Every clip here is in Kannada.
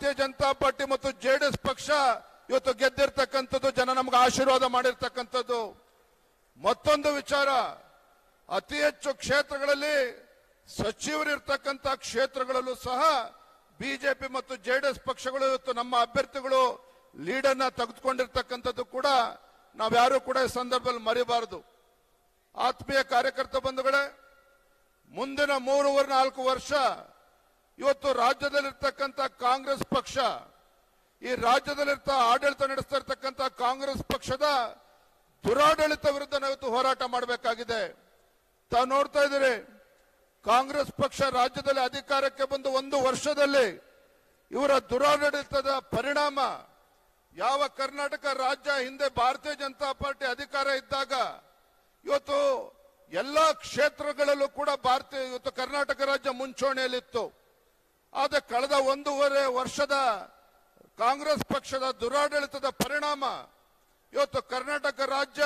ಭಾರತೀಯ ಜನತಾ ಪಾರ್ಟಿ ಮತ್ತು ಜೆಡಿಎಸ್ ಪಕ್ಷ ಇವತ್ತು ಗೆದ್ದಿರ್ತಕ್ಕಂಥದ್ದು, ಜನ ನಮ್ಗೆ ಆಶೀರ್ವಾದ ಮಾಡಿರ್ತಕ್ಕಂಥದ್ದು. ಮತ್ತೊಂದು ವಿಚಾರ, ಅತಿ ಹೆಚ್ಚು ಕ್ಷೇತ್ರಗಳಲ್ಲಿ ಸಚಿವರಿರ್ತಕ್ಕಂಥ ಕ್ಷೇತ್ರಗಳಲ್ಲೂ ಸಹ ಬಿಜೆಪಿ ಮತ್ತು ಜೆಡಿಎಸ್ ಪಕ್ಷಗಳು ಇವತ್ತು ನಮ್ಮ ಅಭ್ಯರ್ಥಿಗಳು ಲೀಡನ್ನ ತೆಗೆದುಕೊಂಡಿರ್ತಕ್ಕಂಥದ್ದು ಕೂಡ ನಾವ್ಯಾರು ಕೂಡ ಈ ಸಂದರ್ಭದಲ್ಲಿ ಮರಿಬಾರದು. ಆತ್ಮೀಯ ಕಾರ್ಯಕರ್ತ ಬಂಧುಗಳೇ, ಮುಂದಿನ 3-4 ವರ್ಷ ಇವತ್ತು ರಾಜ್ಯದಲ್ಲಿರ್ತಕ್ಕಂಥ ಕಾಂಗ್ರೆಸ್ ಪಕ್ಷ, ಈ ರಾಜ್ಯದಲ್ಲಿರ್ತ ಆಡಳಿತ ನಡೆಸ್ತಾ ಇರ್ತಕ್ಕಂಥ ಕಾಂಗ್ರೆಸ್ ಪಕ್ಷದ ದುರಾಡಳಿತ ವಿರುದ್ಧ ನಾವು ಇವತ್ತು ಹೋರಾಟ ಮಾಡಬೇಕಾಗಿದೆ. ತಾವು ನೋಡ್ತಾ ಇದ್ದೀರಿ, ಕಾಂಗ್ರೆಸ್ ಪಕ್ಷ ರಾಜ್ಯದಲ್ಲಿ ಅಧಿಕಾರಕ್ಕೆ ಬಂದು 1 ವರ್ಷದಲ್ಲಿ ಇವರ ದುರಾಡಳಿತದ ಪರಿಣಾಮ, ಯಾವ ಕರ್ನಾಟಕ ರಾಜ್ಯ ಹಿಂದೆ ಭಾರತೀಯ ಜನತಾ ಪಾರ್ಟಿ ಅಧಿಕಾರ ಇದ್ದಾಗ ಇವತ್ತು ಎಲ್ಲಾ ಕ್ಷೇತ್ರಗಳಲ್ಲೂ ಕೂಡ ಇವತ್ತು ಕರ್ನಾಟಕ ರಾಜ್ಯ ಮುಂಚೂಣಿಯಲ್ಲಿತ್ತು. ಆದರೆ ಕಳೆದ 1.5 ವರ್ಷದ ಕಾಂಗ್ರೆಸ್ ಪಕ್ಷದ ದುರಾಡಳಿತದ ಪರಿಣಾಮ ಇವತ್ತು ಕರ್ನಾಟಕ ರಾಜ್ಯ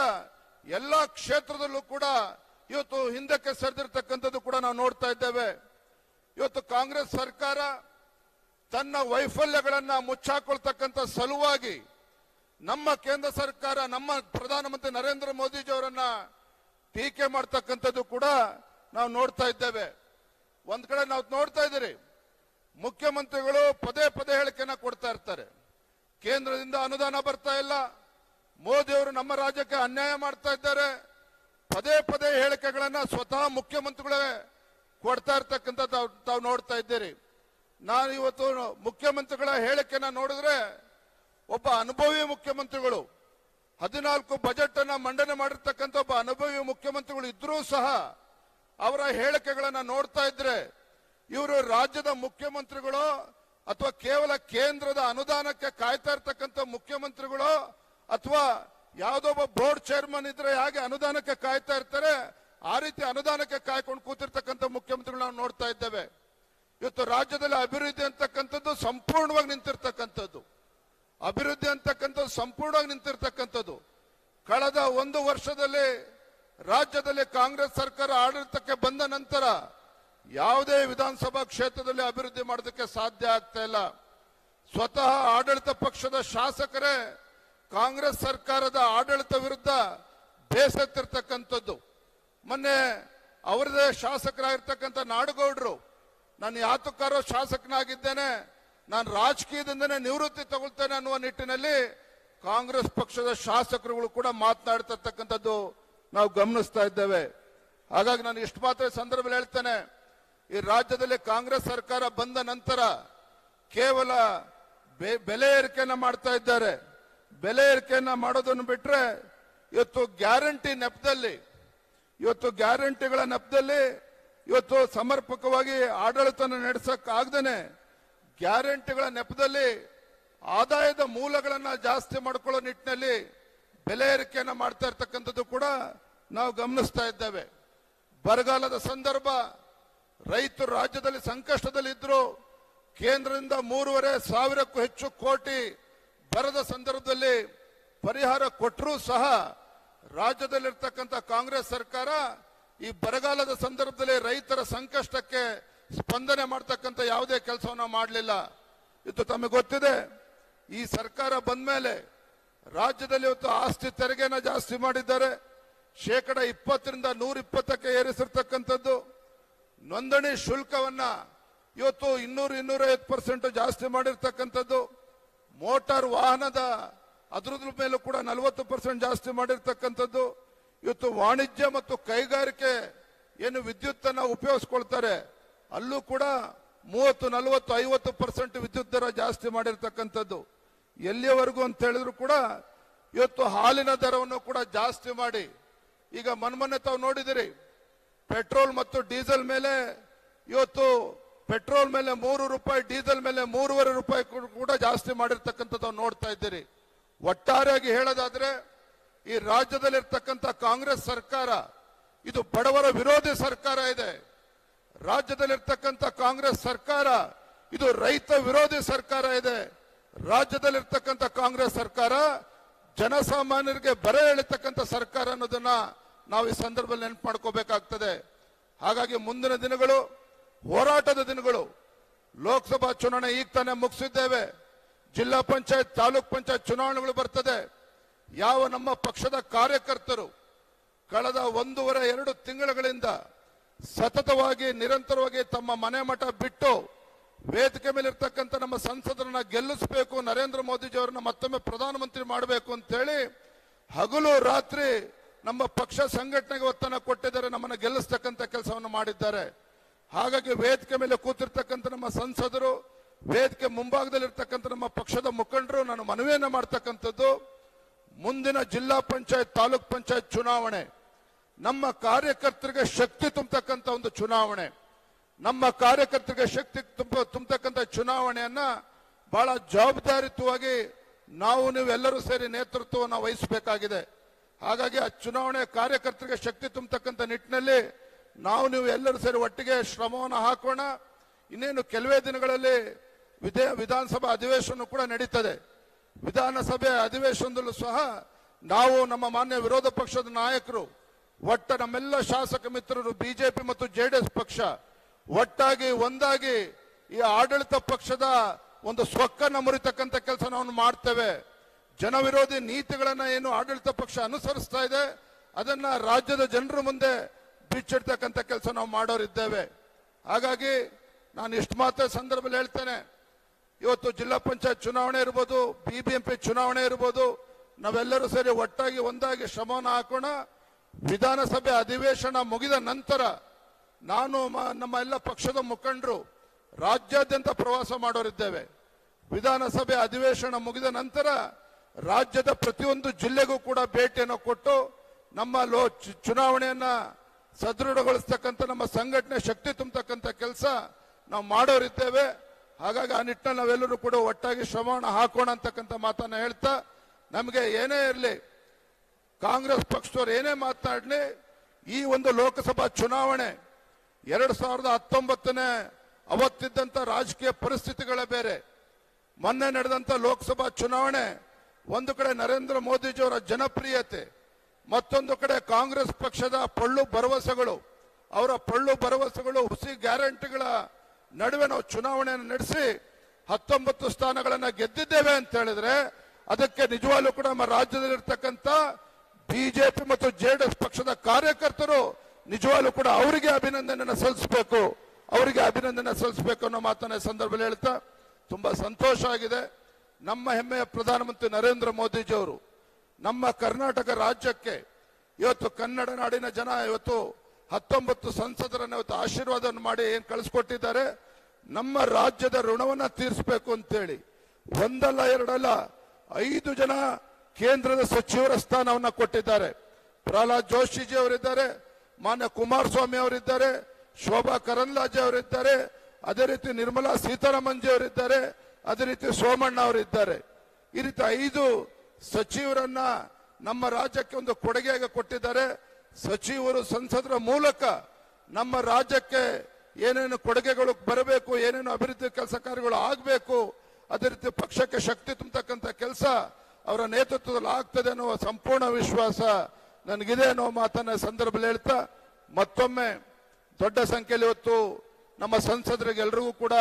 ಎಲ್ಲಾ ಕ್ಷೇತ್ರದಲ್ಲೂ ಕೂಡ ಇವತ್ತು ಹಿಂದಕ್ಕೆ ಸರಿದಿರ್ತಕ್ಕಂಥದ್ದು ಕೂಡ ನಾವು ನೋಡ್ತಾ ಇದ್ದೇವೆ. ಇವತ್ತು ಕಾಂಗ್ರೆಸ್ ಸರ್ಕಾರ ತನ್ನ ವೈಫಲ್ಯಗಳನ್ನ ಮುಚ್ಚಾಕೊಳ್ತಕ್ಕಂಥ ಸಲುವಾಗಿ ನಮ್ಮ ಕೇಂದ್ರ ಸರ್ಕಾರ, ನಮ್ಮ ಪ್ರಧಾನಮಂತ್ರಿ ನರೇಂದ್ರ ಮೋದಿಜಿಯವರನ್ನ ಟೀಕೆ ಮಾಡ್ತಕ್ಕಂಥದ್ದು ಕೂಡ ನಾವು ನೋಡ್ತಾ ಇದ್ದೇವೆ. ಒಂದ್ ಕಡೆ ನಾವು ನೋಡ್ತಾ ಇದ್ದೀರಿ, ಮುಖ್ಯಮಂತ್ರಿಗಳು ಪದೇ ಪದೇ ಹೇಳಿಕೆಯನ್ನ ಕೊಡ್ತಾ ಇರ್ತಾರೆ, ಕೇಂದ್ರದಿಂದ ಅನುದಾನ ಬರ್ತಾ ಇಲ್ಲ, ಮೋದಿಯವರು ನಮ್ಮ ರಾಜ್ಯಕ್ಕೆ ಅನ್ಯಾಯ ಮಾಡ್ತಾ ಇದ್ದಾರೆ, ಪದೇ ಪದೇ ಹೇಳಿಕೆಗಳನ್ನ ಸ್ವತಃ ಮುಖ್ಯಮಂತ್ರಿಗಳೇ ಕೊಡ್ತಾ ಇರ್ತಕ್ಕಂಥದ್ದು ತಾವು ನೋಡ್ತಾ ಇದ್ದೀರಿ. ನಾನು ಇವತ್ತು ಮುಖ್ಯಮಂತ್ರಿಗಳ ಹೇಳಿಕೆಯನ್ನ ನೋಡಿದ್ರೆ, ಒಬ್ಬ ಅನುಭವಿ ಮುಖ್ಯಮಂತ್ರಿಗಳು 14 ಬಜೆಟ್ ಅನ್ನ ಮಂಡನೆ ಮಾಡಿರ್ತಕ್ಕಂಥ ಒಬ್ಬ ಅನುಭವಿ ಮುಖ್ಯಮಂತ್ರಿಗಳು ಇದ್ರೂ ಸಹ ಅವರ ಹೇಳಿಕೆಗಳನ್ನ ನೋಡ್ತಾ ಇದ್ರೆ, ಇವರು ರಾಜ್ಯದ ಮುಖ್ಯಮಂತ್ರಿಗಳು ಅಥವಾ ಕೇವಲ ಕೇಂದ್ರದ ಅನುದಾನಕ್ಕೆ ಕಾಯ್ತಾ ಇರ್ತಕ್ಕಂಥ ಮುಖ್ಯಮಂತ್ರಿಗಳು, ಅಥವಾ ಯಾವುದೊಬ್ಬ ಬೋರ್ಡ್ ಚೇರ್ಮನ್ ಇದ್ರೆ ಹೇಗೆ ಅನುದಾನಕ್ಕೆ ಕಾಯ್ತಾ ಇರ್ತಾರೆ, ಆ ರೀತಿ ಅನುದಾನಕ್ಕೆ ಕಾಯ್ಕೊಂಡು ಕೂತಿರ್ತಕ್ಕಂಥ ಮುಖ್ಯಮಂತ್ರಿಗಳು ನಾವು ನೋಡ್ತಾ ಇದ್ದೇವೆ. ಇವತ್ತು ರಾಜ್ಯದಲ್ಲಿ ಅಭಿವೃದ್ಧಿ ಅಂತಕ್ಕಂಥದ್ದು ಸಂಪೂರ್ಣವಾಗಿ ನಿಂತಿರ್ತಕ್ಕಂಥದ್ದು, ಅಭಿವೃದ್ಧಿ ಅಂತಕ್ಕಂಥದ್ದು ಸಂಪೂರ್ಣವಾಗಿ ನಿಂತಿರ್ತಕ್ಕಂಥದ್ದು. ಕಳೆದ 1 ವರ್ಷದಲ್ಲಿ ರಾಜ್ಯದಲ್ಲಿ ಕಾಂಗ್ರೆಸ್ ಸರ್ಕಾರ ಆಡಳಿತಕ್ಕೆ ಬಂದ ನಂತರ ಯಾವುದೇ ವಿಧಾನಸಭಾ ಕ್ಷೇತ್ರದಲ್ಲಿ ಅಭಿವೃದ್ಧಿ ಮಾಡೋದಕ್ಕೆ ಸಾಧ್ಯ ಆಗ್ತಾ ಇಲ್ಲ. ಸ್ವತಃ ಆಡಳಿತ ಪಕ್ಷದ ಶಾಸಕರೇ ಕಾಂಗ್ರೆಸ್ ಸರ್ಕಾರದ ಆಡಳಿತ ವಿರುದ್ಧ ಬೇಸತ್ತಿರ್ತಕ್ಕಂಥದ್ದು. ಮೊನ್ನೆ ಅವರದೇ ಶಾಸಕರಾಗಿರ್ತಕ್ಕಂಥ ನಾಡಗೌಡರು, ನಾನು ಯಾತಕ್ಕಾರೋ ಶಾಸಕನಾಗಿದ್ದೇನೆ, ನಾನು ರಾಜಕೀಯದಿಂದನೇ ನಿವೃತ್ತಿ ತಗೊಳ್ತೇನೆ ಅನ್ನುವ ನಿಟ್ಟಿನಲ್ಲಿ ಕಾಂಗ್ರೆಸ್ ಪಕ್ಷದ ಶಾಸಕರುಗಳು ಕೂಡ ಮಾತನಾಡ್ತಿರ್ತಕ್ಕಂಥದ್ದು ನಾವು ಗಮನಿಸ್ತಾ ಇದ್ದೇವೆ. ಹಾಗಾಗಿ ನಾನು ಇಷ್ಟು ಮಾತ್ರ ಸಂದರ್ಭದಲ್ಲಿ ಹೇಳ್ತೇನೆ, ಈ ರಾಜ್ಯದಲ್ಲಿ ಕಾಂಗ್ರೆಸ್ ಸರ್ಕಾರ ಬಂದ ನಂತರ ಕೇವಲ ಬೆಲೆ ಏರಿಕೆಯನ್ನ ಮಾಡ್ತಾ ಇದ್ದಾರೆ. ಬೆಲೆ ಏರಿಕೆಯನ್ನ ಮಾಡೋದನ್ನು ಬಿಟ್ರೆ ಇವತ್ತು ಗ್ಯಾರಂಟಿ ನೆಪದಲ್ಲಿ, ಇವತ್ತು ಗ್ಯಾರಂಟಿಗಳ ನೆಪದಲ್ಲಿ ಇವತ್ತು ಸಮರ್ಪಕವಾಗಿ ಆಡಳಿತ ನಡೆಸಕ್ಕಾಗದೇನೆ ಗ್ಯಾರಂಟಿಗಳ ನೆಪದಲ್ಲಿ ಆದಾಯದ ಮೂಲಗಳನ್ನ ಜಾಸ್ತಿ ಮಾಡ್ಕೊಳ್ಳೋ ನಿಟ್ಟಿನಲ್ಲಿ ಬೆಲೆ ಏರಿಕೆಯನ್ನ ಮಾಡ್ತಾ ಇರ್ತಕ್ಕಂಥದ್ದು ಕೂಡ ನಾವು ಗಮನಿಸ್ತಾ ಇದ್ದೇವೆ. ಬರಗಾಲದ ಸಂದರ್ಭ, ರೈತರು ರಾಜ್ಯದಲ್ಲಿ ಸಂಕಷ್ಟದಲ್ಲಿದ್ದರು. ಕೇಂದ್ರದಿಂದ 3,500ಕ್ಕೂ ಹೆಚ್ಚು ಕೋಟಿ ಬರದ ಸಂದರ್ಭದಲ್ಲಿ ಪರಿಹಾರ ಕೊಟ್ಟರೂ ಸಹ ರಾಜ್ಯದಲ್ಲಿರ್ತಕ್ಕಂಥ ಕಾಂಗ್ರೆಸ್ ಸರ್ಕಾರ ಈ ಬರಗಾಲದ ಸಂದರ್ಭದಲ್ಲಿ ರೈತರ ಸಂಕಷ್ಟಕ್ಕೆ ಸ್ಪಂದನೆ ಮಾಡ್ತಕ್ಕಂಥ ಯಾವುದೇ ಕೆಲಸವನ್ನ ಮಾಡಲಿಲ್ಲ. ಇದು ತಮಗೆ ಗೊತ್ತಿದೆ, ಈ ಸರ್ಕಾರ ಬಂದ ಮೇಲೆ ರಾಜ್ಯದಲ್ಲಿ ಇವತ್ತು ಆಸ್ತಿ ತೆರಿಗೆನ ಜಾಸ್ತಿ ಮಾಡಿದ್ದಾರೆ. 20% 120ಕ್ಕೆ ಏರಿಸಿರ್ತಕ್ಕಂಥದ್ದು. ನೋಂದಣಿ ಶುಲ್ಕವನ್ನ ಇವತ್ತು 200-250% ಜಾಸ್ತಿ ಮಾಡಿರ್ತಕ್ಕಂಥದ್ದು. ಮೋಟಾರ್ ವಾಹನದ ಅದ್ರದ ಮೇಲೂ ಕೂಡ 40% ಜಾಸ್ತಿ ಮಾಡಿರ್ತಕ್ಕಂಥದ್ದು. ಇವತ್ತು ವಾಣಿಜ್ಯ ಮತ್ತು ಕೈಗಾರಿಕೆ ಏನು ವಿದ್ಯುತ್ ಅನ್ನ ಉಪಯೋಗಿಸ್ಕೊಳ್ತಾರೆ, ಅಲ್ಲೂ ಕೂಡ 30-40-50% ವಿದ್ಯುತ್ ದರ ಜಾಸ್ತಿ ಮಾಡಿರ್ತಕ್ಕಂಥದ್ದು. ಎಲ್ಲಿಯವರೆಗೂ ಅಂತ ಹೇಳಿದ್ರು ಕೂಡ ಇವತ್ತು ಹಾಲಿನ ದರವನ್ನು ಕೂಡ ಜಾಸ್ತಿ ಮಾಡಿ, ಈಗ ಮೊನ್ನೆ ತಾವು ನೋಡಿದಿರಿ, ಪೆಟ್ರೋಲ್ ಮತ್ತು ಡೀಸೆಲ್ ಮೇಲೆ ಇವತ್ತು ಪೆಟ್ರೋಲ್ ಮೇಲೆ 3 ರೂಪಾಯಿ, ಡೀಸೆಲ್ ಮೇಲೆ 3.5 ರೂಪಾಯಿ ಕೂಡ ಜಾಸ್ತಿ ಮಾಡಿರ್ತಕ್ಕಂಥದ್ದು ನೋಡ್ತಾ ಇದ್ದೀರಿ. ಒಟ್ಟಾರೆಯಾಗಿ ಹೇಳೋದಾದ್ರೆ ಈ ರಾಜ್ಯದಲ್ಲಿರ್ತಕ್ಕಂಥ ಕಾಂಗ್ರೆಸ್ ಸರ್ಕಾರ ಇದು ಬಡವರ ವಿರೋಧಿ ಸರ್ಕಾರ ಇದೆ. ರಾಜ್ಯದಲ್ಲಿರ್ತಕ್ಕಂಥ ಕಾಂಗ್ರೆಸ್ ಸರ್ಕಾರ ಇದು ರೈತ ವಿರೋಧಿ ಸರ್ಕಾರ ಇದೆ. ರಾಜ್ಯದಲ್ಲಿರ್ತಕ್ಕಂಥ ಕಾಂಗ್ರೆಸ್ ಸರ್ಕಾರ ಜನಸಾಮಾನ್ಯರಿಗೆ ಬರೆ ಎಳಿತಕ್ಕಂಥ ಸರ್ಕಾರ ಅನ್ನೋದನ್ನ ನಾವು ಈ ಸಂದರ್ಭದಲ್ಲಿ ನೆನಪು ಮಾಡ್ಕೋಬೇಕಾಗ್ತದೆ. ಹಾಗಾಗಿ ಮುಂದಿನ ದಿನಗಳು ಹೋರಾಟದ ದಿನಗಳು. ಲೋಕಸಭಾ ಚುನಾವಣೆ ಈಗ ತಾನೇ ಮುಗಿಸಿದ್ದೇವೆ. ಜಿಲ್ಲಾ ಪಂಚಾಯತ್, ತಾಲೂಕ್ ಪಂಚಾಯತ್ ಚುನಾವಣೆಗಳು ಬರ್ತದೆ. ಯಾವ ನಮ್ಮ ಪಕ್ಷದ ಕಾರ್ಯಕರ್ತರು ಕಳೆದ 1.5-2 ತಿಂಗಳುಗಳಿಂದ ಸತತವಾಗಿ ನಿರಂತರವಾಗಿ ತಮ್ಮ ಮನೆ ಮಠ ಬಿಟ್ಟು ವೇದಿಕೆ ಮೇಲೆ ಇರ್ತಕ್ಕಂಥ ನಮ್ಮ ಸಂಸದರನ್ನ ಗೆಲ್ಲಿಸಬೇಕು, ನರೇಂದ್ರ ಮೋದಿಜಿಯವರನ್ನ ಮತ್ತೊಮ್ಮೆ ಪ್ರಧಾನಮಂತ್ರಿ ಮಾಡಬೇಕು ಅಂತೇಳಿ ಹಗಲು ರಾತ್ರಿ ನಮ್ಮ ಪಕ್ಷ ಸಂಘಟನೆಗೆ ಒತ್ತನ್ನು ಕೊಟ್ಟಿದ್ದಾರೆ, ನಮ್ಮನ್ನು ಗೆಲ್ಲಿಸ್ತಕ್ಕಂಥ ಕೆಲಸವನ್ನು ಮಾಡಿದ್ದಾರೆ. ಹಾಗಾಗಿ ವೇದಿಕೆ ಮೇಲೆ ಕೂತಿರ್ತಕ್ಕಂಥ ನಮ್ಮ ಸಂಸದರು, ವೇದಿಕೆ ಮುಂಭಾಗದಲ್ಲಿರ್ತಕ್ಕಂಥ ನಮ್ಮ ಪಕ್ಷದ ಮುಖಂಡರು ನಾನು ಮನವಿಯನ್ನ ಮಾಡ್ತಕ್ಕಂಥದ್ದು, ಮುಂದಿನ ಜಿಲ್ಲಾ ಪಂಚಾಯತ್, ತಾಲೂಕ್ ಪಂಚಾಯತ್ ಚುನಾವಣೆ ನಮ್ಮ ಕಾರ್ಯಕರ್ತರಿಗೆ ಶಕ್ತಿ ತುಂಬತಕ್ಕಂಥ ಒಂದು ಚುನಾವಣೆ. ನಮ್ಮ ಕಾರ್ಯಕರ್ತರಿಗೆ ಶಕ್ತಿ ತುಂಬತಕ್ಕಂಥ ಚುನಾವಣೆಯನ್ನ ಬಹಳ ಜವಾಬ್ದಾರಿಯುತವಾಗಿ ನಾವು ನೀವೆಲ್ಲರೂ ಸೇರಿ ನೇತೃತ್ವವನ್ನು ವಹಿಸಬೇಕಾಗಿದೆ. ಹಾಗಾಗಿ ಆ ಚುನಾವಣೆ ಕಾರ್ಯಕರ್ತರಿಗೆ ಶಕ್ತಿ ತುಂಬತಕ್ಕಂಥ ನಿಟ್ಟಿನಲ್ಲಿ ನಾವು ನೀವು ಎಲ್ಲರೂ ಸೇರಿ ಒಟ್ಟಿಗೆ ಶ್ರಮವನ್ನು ಹಾಕೋಣ. ಇನ್ನೇನು ಕೆಲವೇ ದಿನಗಳಲ್ಲಿ ವಿಧಾನಸಭಾ ಅಧಿವೇಶನ ಕೂಡ ನಡೀತದೆ. ವಿಧಾನಸಭೆ ಅಧಿವೇಶನದಲ್ಲೂ ಸಹ ನಾವು ನಮ್ಮ ಮಾನ್ಯ ವಿರೋಧ ಪಕ್ಷದ ನಾಯಕರು ನಮ್ಮೆಲ್ಲ ಶಾಸಕ ಮಿತ್ರರು ಬಿಜೆಪಿ ಮತ್ತು ಜೆಡಿಎಸ್ ಪಕ್ಷ ಒಟ್ಟಾಗಿ ಒಂದಾಗಿ ಈ ಆಡಳಿತ ಪಕ್ಷದ ಒಂದು ಸ್ವಕ್ಕನ್ನು ಮುರಿತಕ್ಕಂಥ ಕೆಲಸ ನಾವು ಮಾಡ್ತೇವೆ. ಜನವಿರೋಧಿ ನೀತಿಗಳನ್ನ ಏನು ಆಡಳಿತ ಪಕ್ಷ ಅನುಸರಿಸ್ತಾ ಇದೆ ಅದನ್ನ ರಾಜ್ಯದ ಜನರ ಮುಂದೆ ಬಿಚ್ಚಿಡ್ತಕ್ಕಂಥ ಕೆಲಸ ನಾವು ಮಾಡೋರಿದ್ದೇವೆ. ಹಾಗಾಗಿ ನಾನು ಇಷ್ಟು ಮಾತ್ರ ಸಂದರ್ಭದಲ್ಲಿ ಹೇಳ್ತೇನೆ, ಇವತ್ತು ಜಿಲ್ಲಾ ಪಂಚಾಯತ್ ಚುನಾವಣೆ ಇರ್ಬೋದು, ಬಿಬಿಎಂಪಿ ಚುನಾವಣೆ ಇರ್ಬೋದು, ನಾವೆಲ್ಲರೂ ಸೇರಿ ಒಟ್ಟಾಗಿ ಒಂದಾಗಿ ಶ್ರಮವನ್ನು ಹಾಕೋಣ. ವಿಧಾನಸಭೆ ಅಧಿವೇಶನ ಮುಗಿದ ನಂತರ ನಾನು ನಮ್ಮ ಎಲ್ಲ ಪಕ್ಷದ ಮುಖಂಡರು ರಾಜ್ಯಾದ್ಯಂತ ಪ್ರವಾಸ ಮಾಡೋರಿದ್ದೇವೆ. ವಿಧಾನಸಭೆ ಅಧಿವೇಶನ ಮುಗಿದ ನಂತರ ರಾಜ್ಯದ ಪ್ರತಿಯೊಂದು ಜಿಲ್ಲೆಗೂ ಕೂಡ ಭೇಟಿಯನ್ನು ಕೊಟ್ಟು ನಮ್ಮ ಚುನಾವಣೆಯನ್ನ ಸದೃಢಗೊಳಿಸ್ತಕ್ಕಂಥ ನಮ್ಮ ಸಂಘಟನೆ ಶಕ್ತಿ ತುಂಬತಕ್ಕಂಥ ಕೆಲಸ ನಾವು ಮಾಡೋರಿದ್ದೇವೆ. ಹಾಗಾಗಿ ಆ ನಿಟ್ಟಿನಲ್ಲಿ ನಾವೆಲ್ಲರೂ ಕೂಡ ಒಟ್ಟಾಗಿ ಶ್ರಮವನ್ನು ಹಾಕೋಣ ಅಂತಕ್ಕಂಥ ಮಾತನ್ನ ಹೇಳ್ತಾ, ನಮಗೆ ಏನೇ ಇರಲಿ, ಕಾಂಗ್ರೆಸ್ ಪಕ್ಷದವ್ರು ಏನೇ ಮಾತನಾಡಲಿ, ಈ ಒಂದು ಲೋಕಸಭಾ ಚುನಾವಣೆ 2019ನೇ ಅವತ್ತಿದ್ದಂತ ರಾಜಕೀಯ ಪರಿಸ್ಥಿತಿಗಳೇ ಬೇರೆ. ಮೊನ್ನೆ ನಡೆದಂತ ಲೋಕಸಭಾ ಚುನಾವಣೆ ಒಂದು ಕಡೆ ನರೇಂದ್ರ ಮೋದಿಜಿಯವರ ಜನಪ್ರಿಯತೆ, ಮತ್ತೊಂದು ಕಡೆ ಕಾಂಗ್ರೆಸ್ ಪಕ್ಷದ ಪೊಳ್ಳು ಭರವಸೆಗಳು, ಅವರ ಪೊಳ್ಳು ಭರವಸೆಗಳು, ಹುಸಿ ಗ್ಯಾರಂಟಿಗಳ ನಡುವೆ ನಾವು ಚುನಾವಣೆಯನ್ನು ನಡೆಸಿ 19 ಸ್ಥಾನಗಳನ್ನ ಗೆದ್ದಿದ್ದೇವೆ ಅಂತ ಹೇಳಿದ್ರೆ ಅದಕ್ಕೆ ನಿಜವಾಗ್ಲೂ ಕೂಡ ನಮ್ಮ ರಾಜ್ಯದಲ್ಲಿರ್ತಕ್ಕಂಥ ಬಿಜೆಪಿ ಮತ್ತು ಜೆಡಿಎಸ್ ಪಕ್ಷದ ಕಾರ್ಯಕರ್ತರು ನಿಜವಾಗ್ಲೂ ಕೂಡ ಅವರಿಗೆ ಅಭಿನಂದನೆ ಸಲ್ಲಿಸಬೇಕು ಅನ್ನೋ ಮಾತನ್ನ ಸಂದರ್ಭದಲ್ಲಿ ಹೇಳ್ತಾ ತುಂಬಾ ಸಂತೋಷ ಆಗಿದೆ. ನಮ್ಮ ಹೆಮ್ಮೆಯ ಪ್ರಧಾನಮಂತ್ರಿ ನರೇಂದ್ರ ಮೋದಿಜಿಯವರು ನಮ್ಮ ಕರ್ನಾಟಕ ರಾಜ್ಯಕ್ಕೆ ಇವತ್ತು ಕನ್ನಡ ನಾಡಿನ ಜನ ಇವತ್ತು 19 ಸಂಸದರನ್ನು ಇವತ್ತು ಆಶೀರ್ವಾದವನ್ನು ಮಾಡಿ ಏನ್ ಕಳಿಸ್ಕೊಟ್ಟಿದ್ದಾರೆ. ನಮ್ಮ ರಾಜ್ಯದ ಋಣವನ್ನ ತೀರಿಸಬೇಕು ಅಂತೇಳಿ ಒಂದಲ್ಲ ಎರಡಲ್ಲ 5 ಜನ ಕೇಂದ್ರದ ಸಚಿವರ ಸ್ಥಾನವನ್ನ ಕೊಟ್ಟಿದ್ದಾರೆ. ಪ್ರಹ್ಲಾದ್ ಜೋಶಿಜಿ ಅವರಿದ್ದಾರೆ, ಮಾನ್ಯ ಕುಮಾರಸ್ವಾಮಿ ಅವರಿದ್ದಾರೆ, ಶೋಭಾ ಕರಂದ್ಲಾಜೆ ಅವರಿದ್ದಾರೆ, ಅದೇ ರೀತಿ ನಿರ್ಮಲಾ ಸೀತಾರಾಮನ್ ಜಿ ಅವರಿದ್ದಾರೆ, ಅದೇ ರೀತಿ ಸೋಮಣ್ಣ ಅವರಿದ್ದಾರೆ. ಈ ರೀತಿ 5 ಸಚಿವರನ್ನ ನಮ್ಮ ರಾಜ್ಯಕ್ಕೆ ಒಂದು ಕೊಡುಗೆಯಾಗಿ ಕೊಟ್ಟಿದ್ದಾರೆ. ಸಚಿವರು ಸಂಸದರ ಮೂಲಕ ನಮ್ಮ ರಾಜ್ಯಕ್ಕೆ ಏನೇನು ಕೊಡುಗೆಗಳು ಬರಬೇಕು, ಏನೇನು ಅಭಿವೃದ್ಧಿ ಕೆಲಸ ಕಾರ್ಯಗಳು ಆಗಬೇಕು, ಅದೇ ರೀತಿ ಪಕ್ಷಕ್ಕೆ ಶಕ್ತಿ ತುಂಬತಕ್ಕಂಥ ಕೆಲಸ ಅವರ ನೇತೃತ್ವದಲ್ಲಿ ಆಗ್ತದೆ ಅನ್ನುವ ಸಂಪೂರ್ಣ ವಿಶ್ವಾಸ ನನಗಿದೆ ಅನ್ನೋ ಮಾತನ್ನ ಸಂದರ್ಭದಲ್ಲಿ ಹೇಳ್ತಾ, ಮತ್ತೊಮ್ಮೆ ದೊಡ್ಡ ಸಂಖ್ಯೆಯಲ್ಲಿ ಇವತ್ತು ನಮ್ಮ ಸಂಸದರಿಗೆ ಎಲ್ರಿಗೂ ಕೂಡ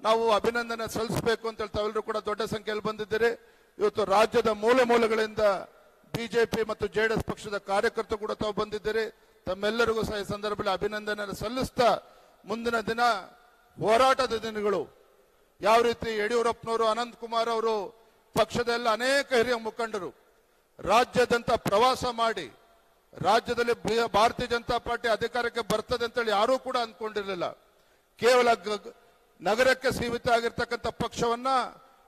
ನಾವು ಅಭಿನಂದನೆ ಸಲ್ಲಿಸಬೇಕು ಅಂತ ಹೇಳ್ತಾ ಎಲ್ಲರೂ ಕೂಡ ದೊಡ್ಡ ಸಂಖ್ಯೆಯಲ್ಲಿ ಬಂದಿದ್ದೀರಿ. ಇವತ್ತು ರಾಜ್ಯದ ಮೂಲೆ ಮೂಲೆಗಳಿಂದ ಬಿಜೆಪಿ ಮತ್ತು ಜೆಡಿಎಸ್ ಪಕ್ಷದ ಕಾರ್ಯಕರ್ತರು ಕೂಡ ತಾವು ಬಂದಿದ್ದೀರಿ. ತಮ್ಮೆಲ್ಲರಿಗೂ ಸಹ ಈ ಸಂದರ್ಭದಲ್ಲಿ ಅಭಿನಂದನೆ ಸಲ್ಲಿಸ್ತಾ, ಮುಂದಿನ ದಿನ ಹೋರಾಟದ ದಿನಗಳು ಯಾವ ರೀತಿ ಯಡಿಯೂರಪ್ಪನವರು, ಅನಂತ್ ಕುಮಾರ್ ಅವರು, ಪಕ್ಷದ ಎಲ್ಲ ಅನೇಕ ಹಿರಿಯ ಮುಖಂಡರು ರಾಜ್ಯಾದ್ಯಂತ ಪ್ರವಾಸ ಮಾಡಿ ರಾಜ್ಯದಲ್ಲಿ ಭಾರತೀಯ ಜನತಾ ಪಾರ್ಟಿ ಅಧಿಕಾರಕ್ಕೆ ಬರ್ತದೆ ಅಂತೇಳಿ ಯಾರೂ ಕೂಡ ಅಂದ್ಕೊಂಡಿರಲಿಲ್ಲ. ಕೇವಲ ನಗರಕ್ಕೆ ಸೀಮಿತ ಆಗಿರ್ತಕ್ಕಂಥ ಪಕ್ಷವನ್ನ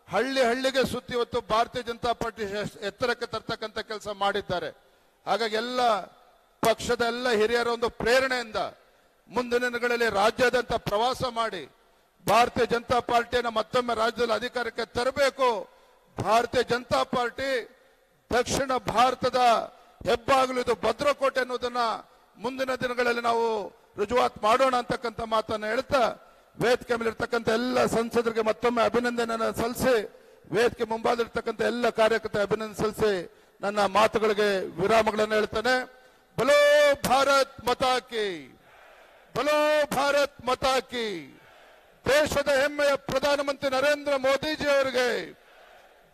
ಹಳ್ಳಿಗೆ ಸುತ್ತಿ ಇವತ್ತು ಭಾರತೀಯ ಜನತಾ ಪಾರ್ಟಿ ಎತ್ತರಕ್ಕೆ ತರ್ತಕ್ಕಂಥ ಕೆಲಸ ಮಾಡಿದ್ದಾರೆ. ಹಾಗಾಗಿ ಎಲ್ಲ ಪಕ್ಷದ ಎಲ್ಲ ಹಿರಿಯರ ಒಂದು ಪ್ರೇರಣೆಯಿಂದ ಮುಂದಿನ ದಿನಗಳಲ್ಲಿ ರಾಜ್ಯಾದ್ಯಂತ ಪ್ರವಾಸ ಮಾಡಿ ಭಾರತೀಯ ಜನತಾ ಪಾರ್ಟಿಯನ್ನು ಮತ್ತೊಮ್ಮೆ ರಾಜ್ಯದಲ್ಲಿ ಅಧಿಕಾರಕ್ಕೆ ತರಬೇಕು. ಭಾರತೀಯ ಜನತಾ ಪಾರ್ಟಿ ದಕ್ಷಿಣ ಭಾರತದ ಹೆಬ್ಬಾಗಿಲು, ಇದು ಭದ್ರಕೋಟೆ ಅನ್ನೋದನ್ನ ಮುಂದಿನ ದಿನಗಳಲ್ಲಿ ನಾವು ರುಜುವಾತ್ ಮಾಡೋಣ ಅಂತಕ್ಕಂಥ ಮಾತನ್ನ ಹೇಳ್ತಾ, ವೇದಿಕೆ ಮೇಲೆ ಇರ್ತಕ್ಕಂಥ ಎಲ್ಲ ಸಂಸದರಿಗೆ ಮತ್ತೊಮ್ಮೆ ಅಭಿನಂದನೆ ಸಲ್ಲಿಸಿ, ವೇದಿಕೆ ಮುಂಭಾಗದಲ್ಲಿರ್ತಕ್ಕಂಥ ಎಲ್ಲ ಕಾರ್ಯಕರ್ತರಿಗೆ ಅಭಿನಂದನೆ ಸಲ್ಲಿಸಿ ನನ್ನ ಮಾತುಗಳಿಗೆ ವಿರಾಮಗಳನ್ನು ಹೇಳ್ತಾನೆ. ಬಲೋ ಭಾರತ್ ಮಾತಾ ಕಿ, ಬಲೋ ಭಾರತ್ ಮಾತಾ ಕಿ ದೇಶದ ಹೆಮ್ಮೆಯ ಪ್ರಧಾನಮಂತ್ರಿ ನರೇಂದ್ರ ಮೋದಿಜಿ ಅವರಿಗೆ,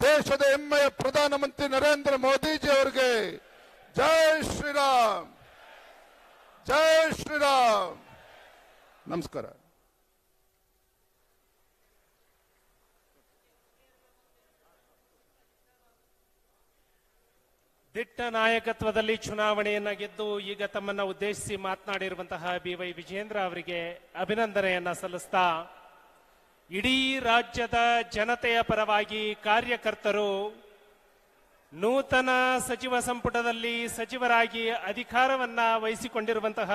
ದೇಶದ ಹೆಮ್ಮೆಯ ಪ್ರಧಾನಮಂತ್ರಿ ನರೇಂದ್ರ ಮೋದಿಜಿ ಅವರಿಗೆ ಜೈ ಶ್ರೀರಾಮ್, ಜೈ ಶ್ರೀರಾಮ್. ನಮಸ್ಕಾರ. ದಿಟ್ಟ ನಾಯಕತ್ವದಲ್ಲಿ ಚುನಾವಣೆಯನ್ನ ಗೆದ್ದು ಈಗ ತಮ್ಮನ್ನ ಉದ್ದೇಶಿಸಿ ಮಾತನಾಡಿರುವಂತಹ BY ವಿಜೇಂದ್ರ ಅವರಿಗೆ ಅಭಿನಂದನೆಯನ್ನ ಸಲ್ಲಿಸ್ತಾ, ಇಡೀ ರಾಜ್ಯದ ಜನತೆಯ ಪರವಾಗಿ ಕಾರ್ಯಕರ್ತರು ನೂತನ ಸಚಿವ ಸಂಪುಟದಲ್ಲಿ ಸಚಿವರಾಗಿ ಅಧಿಕಾರವನ್ನ ವಹಿಸಿಕೊಂಡಿರುವಂತಹ